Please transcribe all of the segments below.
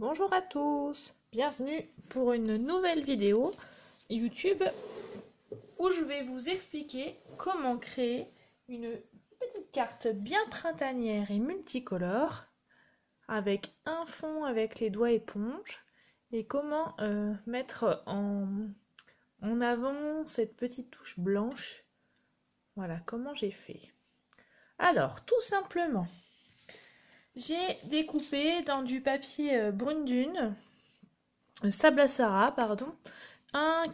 Bonjour à tous, bienvenue pour une nouvelle vidéo YouTube où je vais vous expliquer comment créer une petite carte bien printanière et multicolore avec un fond avec les doigts éponge et comment mettre en avant cette petite touche blanche. Voilà comment j'ai fait. Alors, tout simplement, j'ai découpé dans du papier brune dune, Sablasara, pardon, un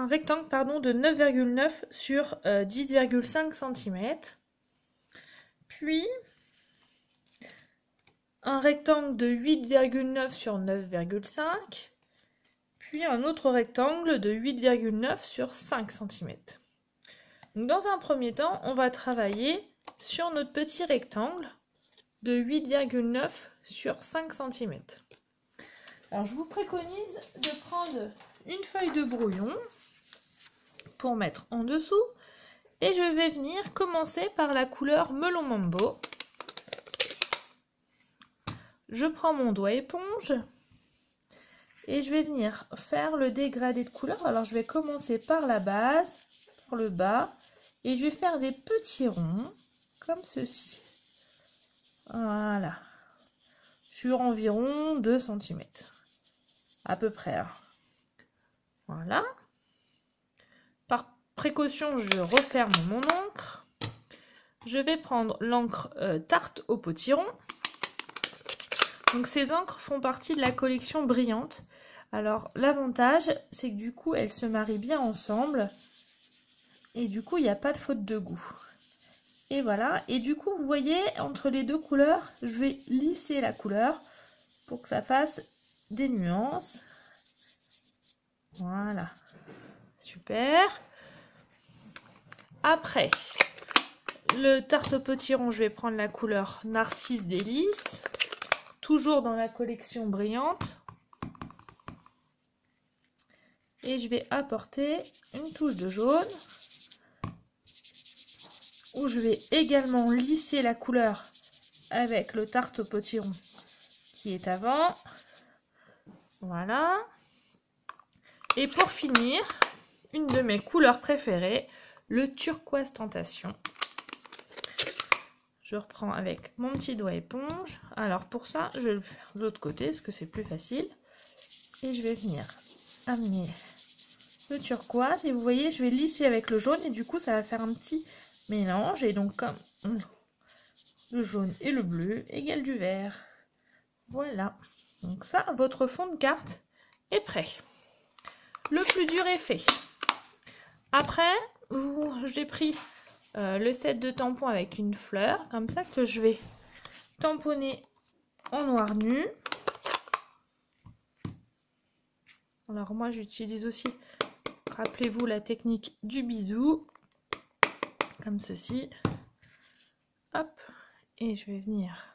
rectangle de 9,9 sur 10,5 cm. Puis un rectangle de 8,9 sur 9,5. Puis un autre rectangle de 8,9 sur 5 cm. Donc dans un premier temps, on va travailler sur notre petit rectangle de 8,9 sur 5 cm. Alors je vous préconise de prendre une feuille de brouillon pour mettre en dessous et je vais venir commencer par la couleur Melon Mambo. Je prends mon doigt éponge et je vais venir faire le dégradé de couleur. Alors je vais commencer par la base, par le bas et je vais faire des petits ronds comme ceci. Voilà, sur environ 2 cm à peu près. Voilà. Par précaution, je referme mon encre. Je vais prendre l'encre Tarte au potiron. Donc ces encres font partie de la collection Brillante. Alors l'avantage, c'est que du coup, elles se marient bien ensemble. Et du coup, il n'y a pas de faute de goût. Et voilà. Et du coup, vous voyez, entre les deux couleurs, je vais lisser la couleur pour que ça fasse des nuances. Voilà. Super. Après, le Tarte au potiron, je vais prendre la couleur Narcisse Délice. Toujours dans la collection Brillante. Et je vais apporter une touche de jaune. Où je vais également lisser la couleur avec le Tarte au potiron qui est avant. Voilà. Et pour finir, une de mes couleurs préférées, le turquoise tentation. Je reprends avec mon petit doigt éponge. Alors pour ça, je vais le faire de l'autre côté parce que c'est plus facile. Et je vais venir amener le turquoise. Et vous voyez, je vais lisser avec le jaune et du coup, ça va faire un petit mélange. Et donc, comme le jaune et le bleu égale du vert. Voilà. Donc ça, votre fond de carte est prêt. Le plus dur est fait. Après, j'ai pris le set de tampons avec une fleur, comme ça, que je vais tamponner en noir nu. Alors moi, j'utilise aussi, rappelez-vous, la technique du bisou, comme ceci. Hop, et je vais venir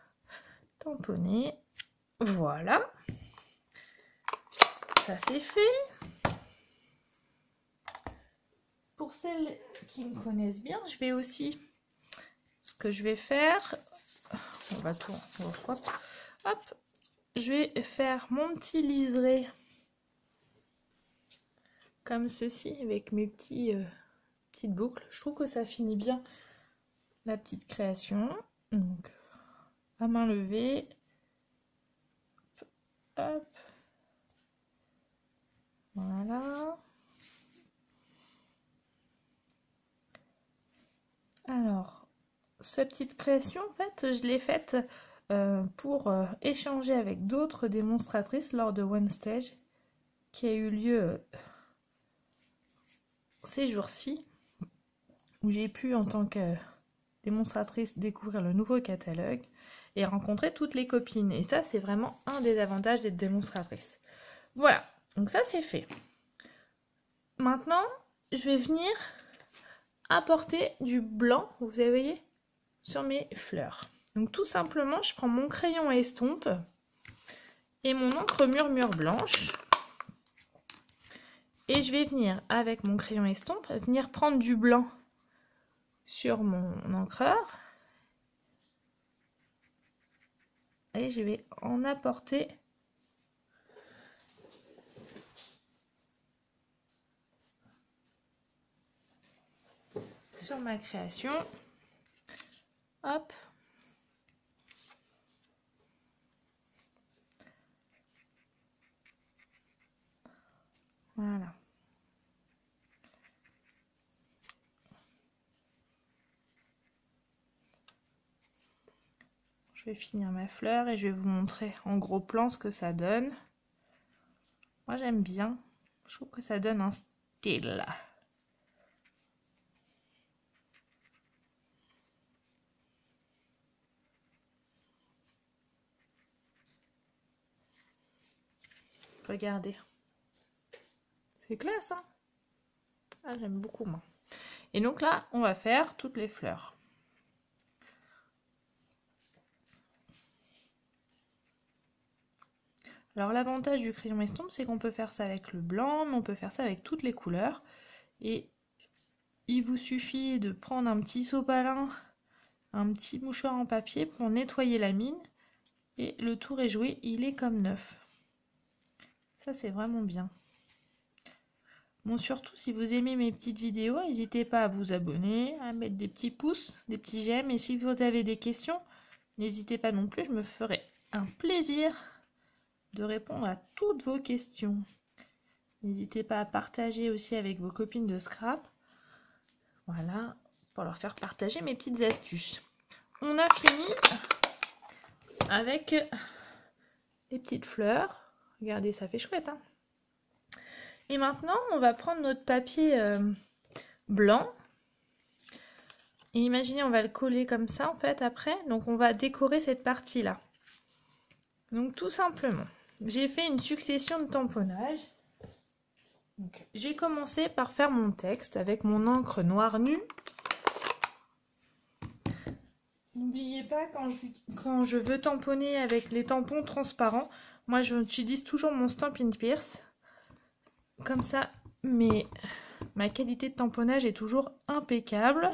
tamponner. Voilà. Ça, c'est fait. Pour celles qui me connaissent bien, je vais aussi, ce que je vais faire, on va tout, hop, je vais faire mon petit liseré comme ceci avec mes petites boucles. Je trouve que ça finit bien la petite création. Donc, à main levée, hop, voilà. Alors, cette petite création, en fait, je l'ai faite pour échanger avec d'autres démonstratrices lors de One Stage qui a eu lieu ces jours-ci, où j'ai pu, en tant que démonstratrice, découvrir le nouveau catalogue et rencontrer toutes les copines. Et ça, c'est vraiment un des avantages d'être démonstratrice. Voilà, donc ça, c'est fait. Maintenant, je vais venir apporter du blanc, vous voyez, sur mes fleurs. Donc tout simplement, je prends mon crayon à estompe et mon encre murmure blanche. Et je vais venir, avec mon crayon estompe, venir prendre du blanc sur mon encreur. Et je vais en apporter sur ma création. Hop. Voilà. Je vais finir ma fleur et je vais vous montrer en gros plan ce que ça donne. Moi j'aime bien. Je trouve que ça donne un style. Regardez. C'est classe, hein? Ah, j'aime beaucoup, moi. Et donc là, on va faire toutes les fleurs. Alors l'avantage du crayon estompe, c'est qu'on peut faire ça avec le blanc, mais on peut faire ça avec toutes les couleurs. Et il vous suffit de prendre un petit sopalin, un petit mouchoir en papier pour nettoyer la mine. Et le tour est joué, il est comme neuf. Ça, c'est vraiment bien. Bon, surtout, si vous aimez mes petites vidéos, n'hésitez pas à vous abonner, à mettre des petits pouces, des petits j'aime. Et si vous avez des questions, n'hésitez pas non plus, je me ferai un plaisir de répondre à toutes vos questions. N'hésitez pas à partager aussi avec vos copines de scrap. Voilà, pour leur faire partager mes petites astuces. On a fini avec les petites fleurs. Regardez, ça fait chouette, hein. Et maintenant, on va prendre notre papier blanc. Et imaginez, on va le coller comme ça, en fait, après. Donc, on va décorer cette partie-là. Donc, tout simplement, j'ai fait une succession de tamponnages. J'ai commencé par faire mon texte avec mon encre noire nue. N'oubliez pas, quand je veux tamponner avec les tampons transparents, moi, j'utilise toujours mon Stampin' Pierce. Comme ça, ma qualité de tamponnage est toujours impeccable.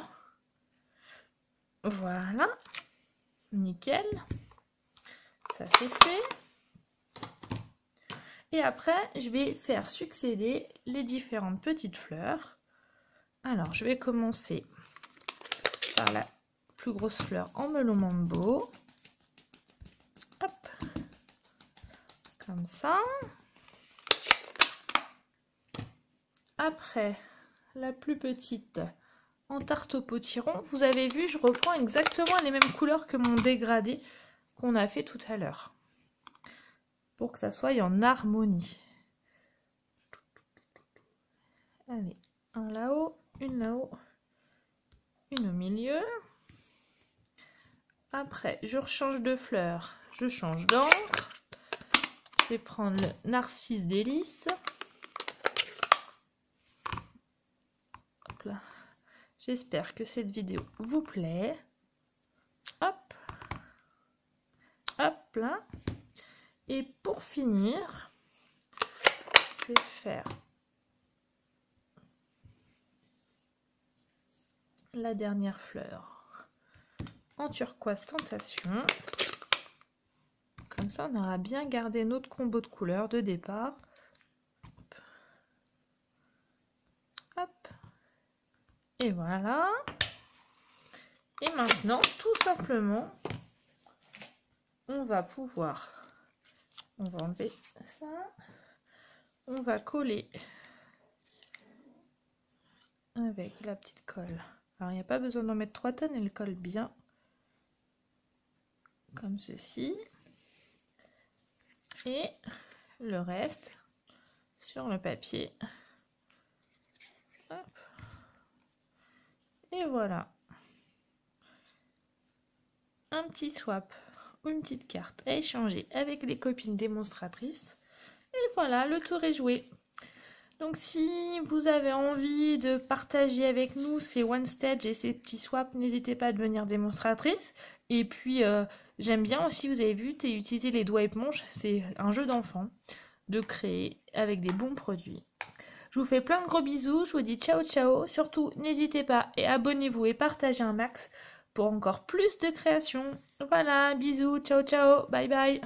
Voilà. Nickel. Ça c'est fait. Et après, je vais faire succéder les différentes petites fleurs. Alors, je vais commencer par la plus grosse fleur en melon mambo. Hop. Comme ça. Après, la plus petite en tarte au potiron. Vous avez vu, je reprends exactement les mêmes couleurs que mon dégradé qu'on a fait tout à l'heure. Pour que ça soit en harmonie. Allez, un là-haut, une au milieu. Après, je rechange de fleurs, je change d'encre. Je vais prendre le Narcisse Délice. Hop là. J'espère que cette vidéo vous plaît. Hop. Hop là. Et pour finir, je vais faire la dernière fleur en turquoise tentation. Comme ça, on aura bien gardé notre combo de couleurs de départ. Hop. Et voilà. Et maintenant, tout simplement, on va enlever ça. On va coller avec la petite colle. Alors, il n'y a pas besoin d'en mettre 3 tonnes, elle colle bien. Comme ceci. Et le reste sur le papier. Hop. Et voilà. Un petit swap ou une petite carte à échanger avec les copines démonstratrices. Et voilà, le tour est joué. Donc si vous avez envie de partager avec nous ces one stage et ces petits swaps, n'hésitez pas à devenir démonstratrice. Et puis j'aime bien aussi, vous avez vu, utiliser les doigts éponges. C'est un jeu d'enfant de créer avec des bons produits. Je vous fais plein de gros bisous, je vous dis ciao ciao. Surtout, n'hésitez pas et abonnez-vous et partagez un max pour encore plus de créations. Voilà, bisous, ciao ciao, bye bye.